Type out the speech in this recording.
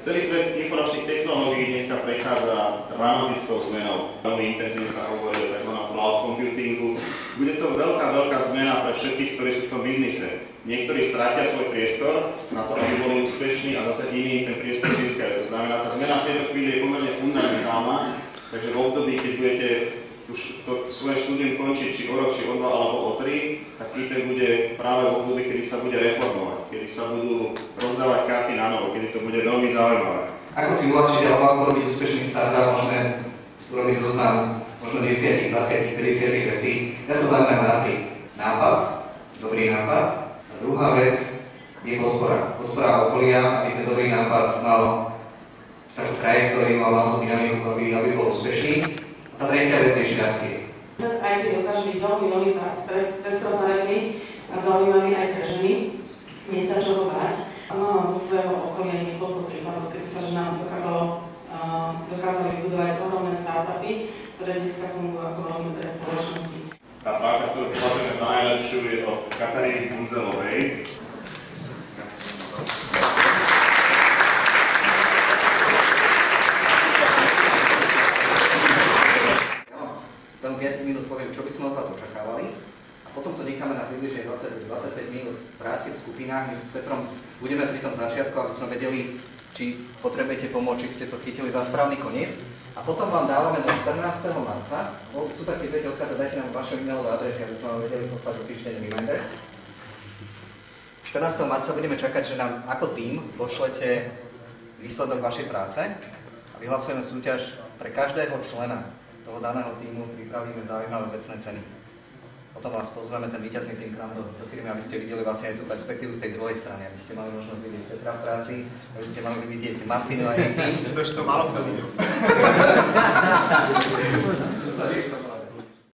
Celý svet informačných technológií dneska prechádza dramatickou zmenou. Veľmi intenzívne sa hovorí o tzv. Cloud computingu. Bude to veľká zmena pre všetkých, ktorí sú v tom biznise. Niektorí strátia svoj priestor na to, aby boli úspešní a zase iní ten priestor získajú. To znamená, tá zmena v tejto chvíli je pomerne fundamentálna, takže v období, keď budete už to svoje štúdium končiť, či o rok, či o 2 alebo o 3, tak IT bude práve v období, kedy sa bude reformovať, kedy sa budú rozdávať karty na novo, kedy to bude veľmi zaujímavé. Ako si uľahčiť alebo ako robiť úspešný startup, môžeme urobiť zoznam možno 10, 20, 50 vecí. Ja sa zaujímam na 3. Nápad, dobrý nápad. A druhá vec je podpora. Podpora okolia, aby ten dobrý nápad mal takú trajektóriu a mal tú dynamiku, aby bol úspešný. A tretia vec je šťastie. Aj keď dokáže byť veľmi pestrofarebný a zaujímavý aj pre ženy, nie sa čoho báť. A mám zo svojho okolia niekoľko prípadov, keď sa ženám dokázali vybudovať ohromné startupy, ktoré dneska fungujú ako veľmi pre spoločnosti. Tá práca, ktorú považujeme za najlepšiu, je od Kataríny Bunzelovej. Len 5 minút poviem, čo by sme od vás očakávali a potom to necháme na približne 20-25 minút práci v skupinách. My s Petrom budeme pri tom začiatku, aby sme vedeli, či potrebujete pomôcť, či ste to chytili za správny koniec. A potom vám dávame do 14. marca. Bolo by super, keď viete odkázať, dajte nám vaše e-mailové adresy, aby sme vám vedeli poslať do týždeň reminder. 14. marca budeme čakať, že nám ako tím pošlete výsledok vašej práce a vyhlasujeme súťaž pre každého člena toho daného týmu, pripravíme zaujímavé vecné ceny. Potom vás pozveme ten víťazný tým k nám do firmy, aby ste videli vlastne aj tú perspektívu z tej druhej strany, aby ste mali možnosť vidieť Petra v práci, aby ste mali vidieť Martinu a jej tým. To ešte to malo sa vidieť.